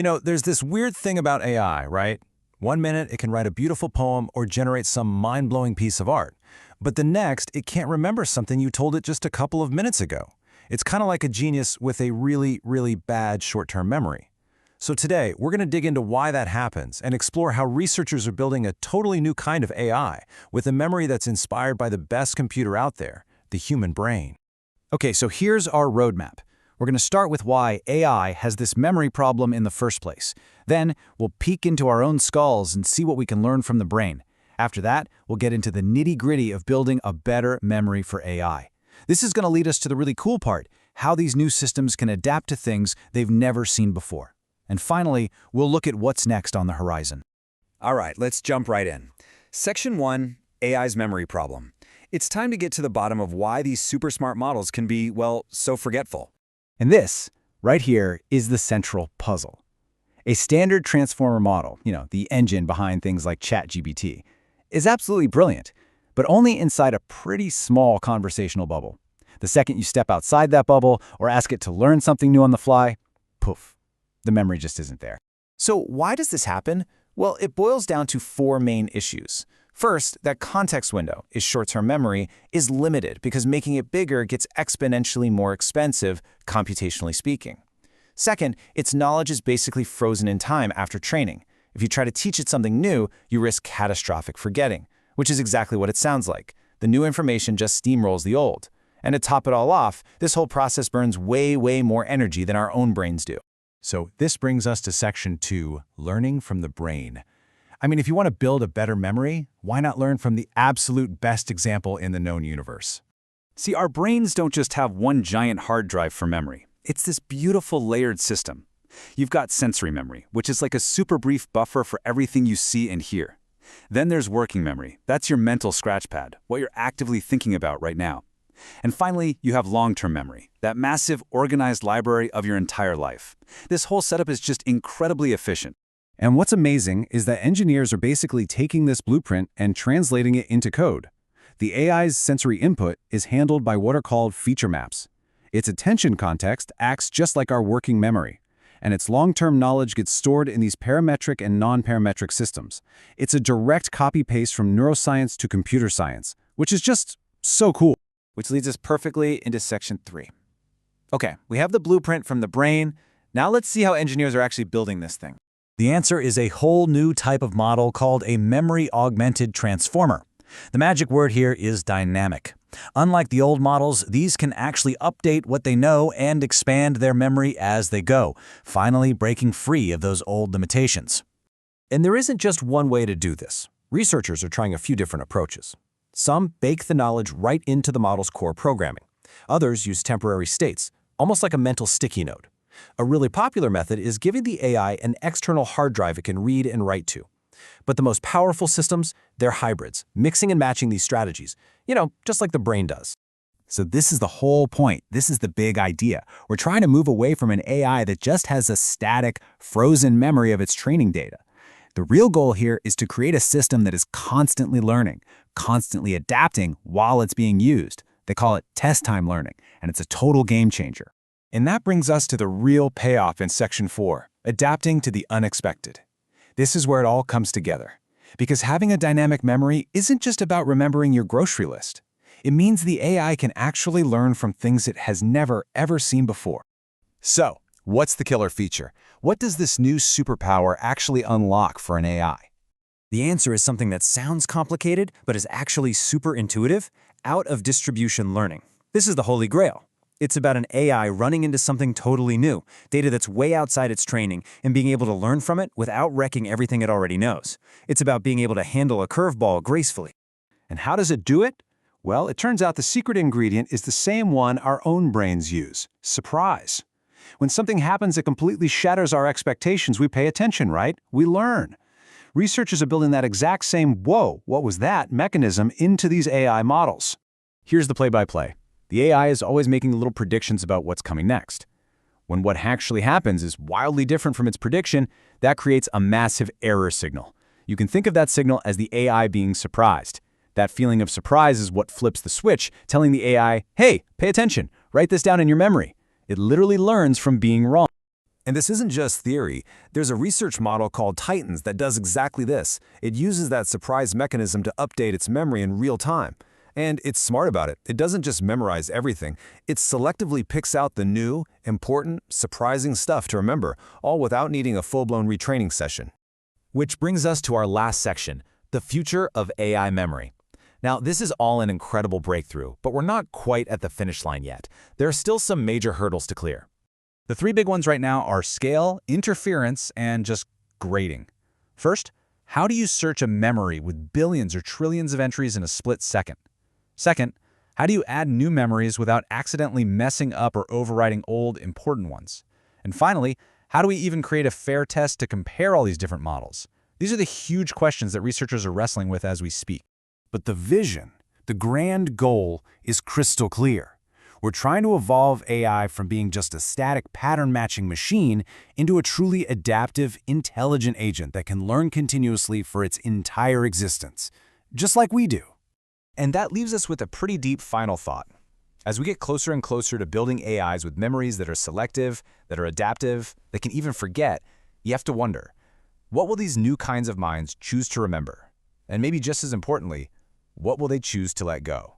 There's this weird thing about AI, right? One minute it can write a beautiful poem or generate some mind-blowing piece of art. But the next, it can't remember something you told it just a couple of minutes ago. It's kind of like a genius with a really, really bad short-term memory. So today, we're going to dig into why that happens and explore how researchers are building a totally new kind of AI with a memory that's inspired by the best computer out there, the human brain. Okay, so here's our roadmap. We're going to start with why AI has this memory problem in the first place. Then, we'll peek into our own skulls and see what we can learn from the brain. After that, we'll get into the nitty-gritty of building a better memory for AI. This is going to lead us to the really cool part, how these new systems can adapt to things they've never seen before. And finally, we'll look at what's next on the horizon. All right, let's jump right in. Section 1, AI's memory problem. It's time to get to the bottom of why these super smart models can be, well, so forgetful. And this, right here, is the central puzzle. A standard transformer model, the engine behind things like ChatGPT, is absolutely brilliant, but only inside a pretty small conversational bubble. The second you step outside that bubble or ask it to learn something new on the fly, poof, the memory just isn't there. So why does this happen? Well, it boils down to four main issues. First, that context window, its short-term memory, is limited because making it bigger gets exponentially more expensive, computationally speaking. Second, its knowledge is basically frozen in time after training. If you try to teach it something new, you risk catastrophic forgetting, which is exactly what it sounds like. The new information just steamrolls the old. And to top it all off, this whole process burns way, way more energy than our own brains do. So this brings us to Section 2, learning from the brain. If you want to build a better memory, why not learn from the absolute best example in the known universe? See, our brains don't just have one giant hard drive for memory. It's this beautiful layered system. You've got sensory memory, which is like a super brief buffer for everything you see and hear. Then there's working memory. That's your mental scratch pad, what you're actively thinking about right now. And finally, you have long-term memory, that massive organized library of your entire life. This whole setup is just incredibly efficient. And what's amazing is that engineers are basically taking this blueprint and translating it into code. The AI's sensory input is handled by what are called feature maps. Its attention context acts just like our working memory, and its long-term knowledge gets stored in these parametric and non-parametric systems. It's a direct copy-paste from neuroscience to computer science, which is just so cool. Which leads us perfectly into Section 3. Okay, we have the blueprint from the brain. Now let's see how engineers are actually building this thing. The answer is a whole new type of model called a memory-augmented transformer. The magic word here is dynamic. Unlike the old models, these can actually update what they know and expand their memory as they go, finally breaking free of those old limitations. And there isn't just one way to do this. Researchers are trying a few different approaches. Some bake the knowledge right into the model's core programming. Others use temporary states, almost like a mental sticky note. A really popular method is giving the AI an external hard drive it can read and write to. But the most powerful systems, they're hybrids, mixing and matching these strategies, just like the brain does. So this is the whole point. This is the big idea. We're trying to move away from an AI that just has a static, frozen memory of its training data. The real goal here is to create a system that is constantly learning, constantly adapting while it's being used. They call it test time learning, and it's a total game changer. And that brings us to the real payoff in Section 4, adapting to the unexpected. This is where it all comes together. Because having a dynamic memory isn't just about remembering your grocery list. It means the AI can actually learn from things it has never, ever seen before. So, what's the killer feature? What does this new superpower actually unlock for an AI? The answer is something that sounds complicated, but is actually super intuitive, out-of-distribution learning. This is the Holy Grail. It's about an AI running into something totally new, data that's way outside its training, and being able to learn from it without wrecking everything it already knows. It's about being able to handle a curveball gracefully. And how does it do it? Well, it turns out the secret ingredient is the same one our own brains use: surprise. When something happens that completely shatters our expectations, we pay attention, right? We learn. Researchers are building that exact same "whoa, what was that?" mechanism into these AI models. Here's the play-by-play. The AI is always making little predictions about what's coming next. When what actually happens is wildly different from its prediction, that creates a massive error signal. You can think of that signal as the AI being surprised. That feeling of surprise is what flips the switch, telling the AI, hey, pay attention, write this down in your memory. It literally learns from being wrong. And this isn't just theory. There's a research model called Titans that does exactly this. It uses that surprise mechanism to update its memory in real time. And it's smart about it. It doesn't just memorize everything. It selectively picks out the new, important, surprising stuff to remember, all without needing a full-blown retraining session. Which brings us to our last section, the future of AI memory. Now, this is all an incredible breakthrough, but we're not quite at the finish line yet. There are still some major hurdles to clear. The three big ones right now are scale, interference, and just grading. First, how do you search a memory with billions or trillions of entries in a split second? Second, how do you add new memories without accidentally messing up or overwriting old, important ones? And finally, how do we even create a fair test to compare all these different models? These are the huge questions that researchers are wrestling with as we speak. But the vision, the grand goal, is crystal clear. We're trying to evolve AI from being just a static pattern-matching machine into a truly adaptive, intelligent agent that can learn continuously for its entire existence, just like we do. And that leaves us with a pretty deep final thought. As we get closer and closer to building AIs with memories that are selective, that are adaptive, that can even forget, you have to wonder, what will these new kinds of minds choose to remember? And maybe just as importantly, what will they choose to let go?